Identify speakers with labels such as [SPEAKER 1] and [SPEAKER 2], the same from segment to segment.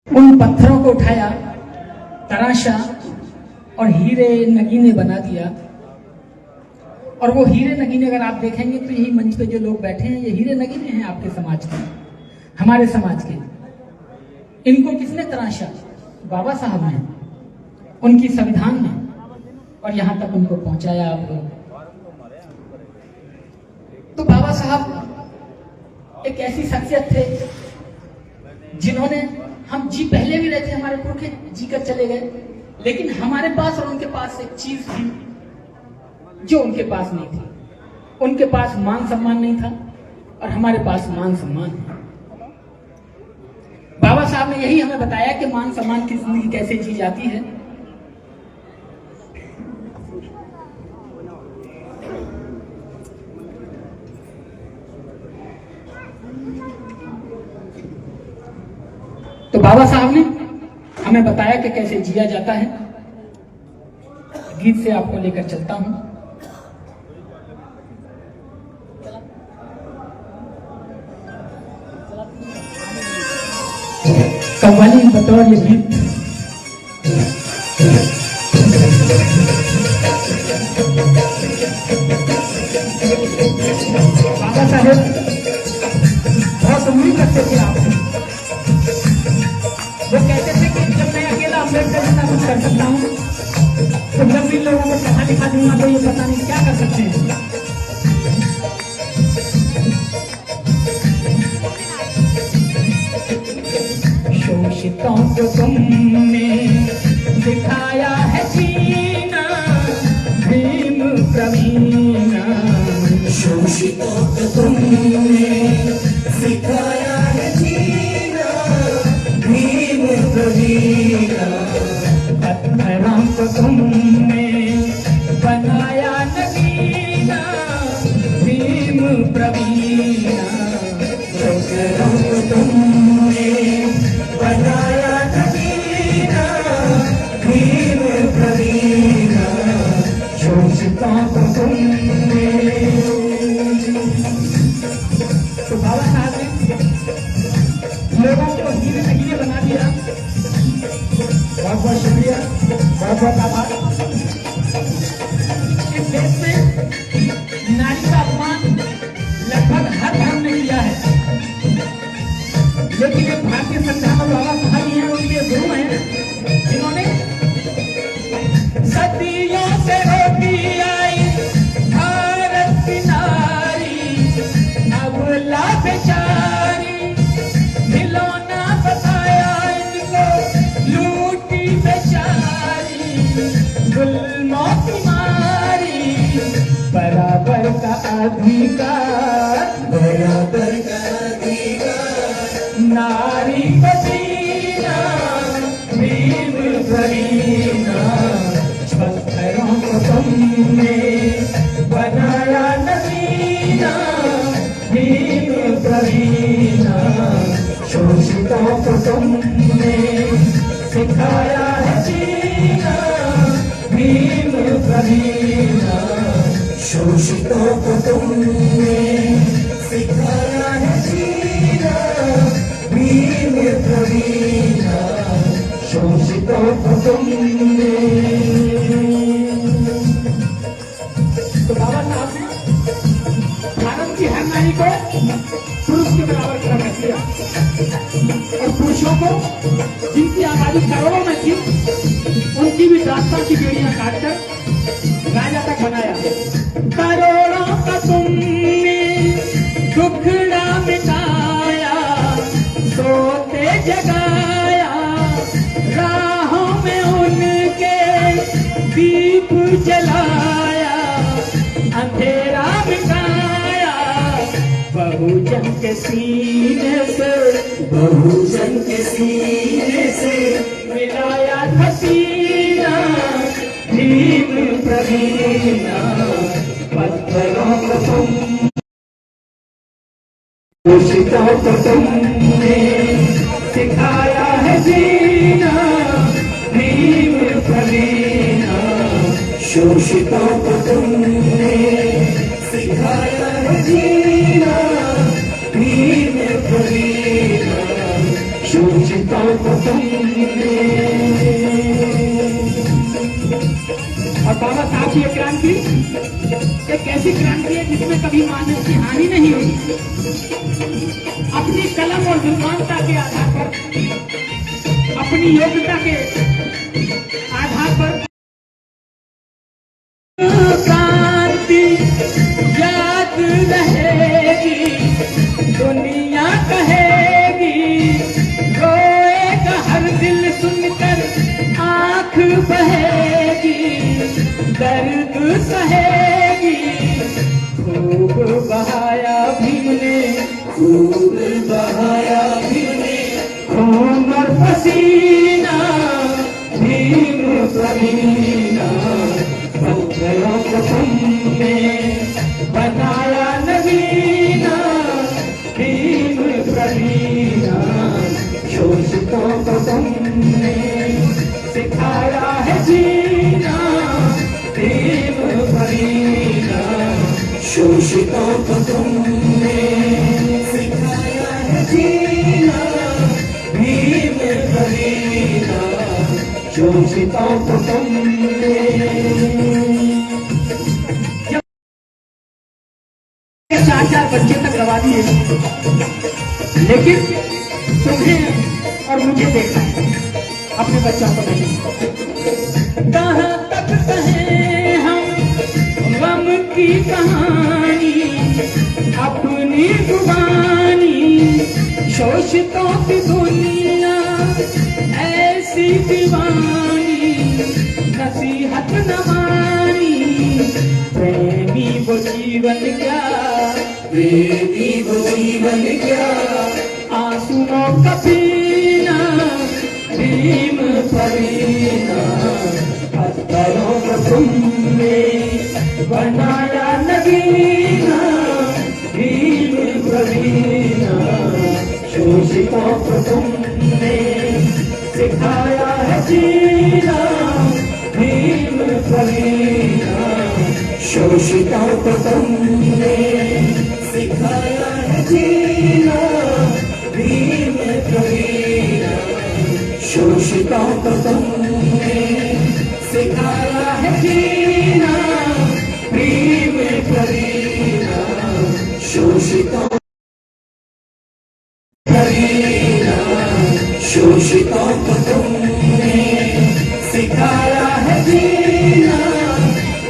[SPEAKER 1] उन पत्थरों को उठाया, तराशा और हीरे नगीने बना दिया। और वो हीरे नगीने अगर आप देखेंगे तो यही मंच पे जो लोग बैठे हैं, ये हीरे नगीने हैं आपके समाज के, हमारे समाज के। इनको किसने तराशा? बाबा साहब ने, उनकी संविधान में, और यहां तक उनको पहुंचाया आपको। तो बाबा साहब एक ऐसी शख्सियत थे जिन्होंने, हम जी पहले भी रहे थे, हमारे पुरखे जी कर चले गए, लेकिन हमारे पास और उनके पास एक चीज थी जो उनके पास नहीं थी। उनके पास मान सम्मान नहीं था और हमारे पास मान सम्मान है। बाबा साहब ने यही हमें बताया कि मान सम्मान की जिंदगी कैसे जी जाती है। तो बाबा साहब ने हमें बताया कि कैसे जिया जाता है। गीत से आपको लेकर चलता हूं। कव्वाली बतौर ये गीत बाबा साहेब बहुत उम्मीद करते थे आप। वो कहते थे कि जब मैं अकेला अम्बेडकर जितना कुछ कर सकता हूँ तो जब भी लोगों को पढ़ा लिखा दूंगा तो ये पता नहीं क्या कर सकते हैं। शोषितों को तुमने दिखाया है जीना, भीम प्रवीणा। शोषितों को तुमने सिखाया है जीना, भीम प्रवीणा। पत्थरों को तुमने बनाया नगीना, भीम प्रवीणा। पत्थरों को तुमने बनाया नगीना, भीम प्रवीणा। शोषितों को तुमने। तो बाबा साहब ने लोगों को हीरे नगीने बना दिया। बहुत बहुत शुक्रिया, बहुत बहुत आभार। इस देश में नारी का अपमान लगभग हर धर्म ने किया है, लेकिन एक भारतीय संविधान में बाबा साहब ही हैं, उनके गुरु हैं, जिन्होंने सदियों से रोटी आई भारत की नारी, अबला बेचारी, खिलौना बताया इनको लूटी बेचारी, गुलामों की मारी। बराबर का अधिकार, बराबर का अधिकार, नारी को जीना, भीम प्रवीणा। पत्थरों को तुमने बनाया नगीना, भीम प्रवीणा। शोषितों को तुमने सिखाया है जीना, भीम प्रवीणा। शोषितों को तुमने सिखाया है जीना, भीम प्रवीणा। शोषितों को तुमने। तो बाबा साहब ने भारत की हर नारी को पुरुष के बराबर खड़ा कर दिया और पुरुषों को, जिनकी आबादी करोड़ों में थी, उनकी भी दास्तां की बेड़ियां काटकर राजा तक बनाया। करोड़ों का तुमने दुखड़ा मिटाया, सोते जगाया, राहों में उनके दीप जलाया, अंधेरा मिटाया। बहुजन के सीने से, बहुजन के सीने से मिलाया था सीना, भीम प्रवीणा। पत्थरों को तुम, शोषितों को तुमने सिखाया है जीना, भीम प्रवीणा। शोषितों को तुमने सिखाया है जीना, भीम प्रवीणा। शोषितों को तुम और बाबा साहब की क्रांति एक ऐसी क्रांति है जिसमें कभी मानव की हानि नहीं हुई। अपनी कलम और बुद्धिमानता के आधार पर, अपनी योग्यता के आधार पर क्रांति याद रहेगी, दुनिया कहेगी, रोएगा हर दिल सुनकर आंख बहेगी, दर्द सहेगी। खूब बहाया भीम ने, खूब बहाया भीम ने खून और पसीना, भीम प्रवीणा। पत्थरों को तुमने बनाया नगीना, भीम प्रवीणा। शोषितों को तुमने सिखाया है जीना, भीम प्रवीणा। शोषितों को तुमने सिखाया है जीना, भीम प्रवीणा। शोषितों को तुमने 4-4 बच्चे तक गवा दिए, लेकिन तुम्हें और मुझे देखना है, अपने बच्चों को नहीं। कहाँ तक कहें हम गम की कहानी, अपनी जुबानी। शोषितों की दुनिया ऐसी दीवानी, नसीहत न मानी। प्रेमी वो जीवन क्या, प्रेमी वो जीवन क्या, आंसुओं का पीना, भीम प्रवीणा। पत्थरों को तुमने बनाया नगीना, भीम प्रवीणा। शोषितों को तुमने सिखाया है जीना, भीम प्रवीणा। शोषितों को तुमने सिखाया है जीना, भीम प्रवीणा। शोषितों को तुमने सिखाया है जीना, भीम प्रवीणा। शोषितों प्रवीणा। शोषितों को तुमने सिखाया है जीना,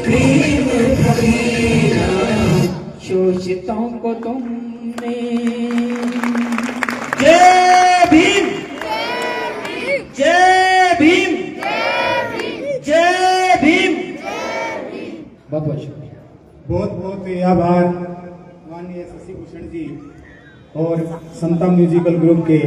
[SPEAKER 1] भीम प्रवीणा। शोषितों को तुमने। जय भीम, जय भीम, जय भीम। बहुत बहुत शुक्रिया।
[SPEAKER 2] बहुत बहुत आभार माननीय शशि भूषण जी और समता म्यूजिकल ग्रुप के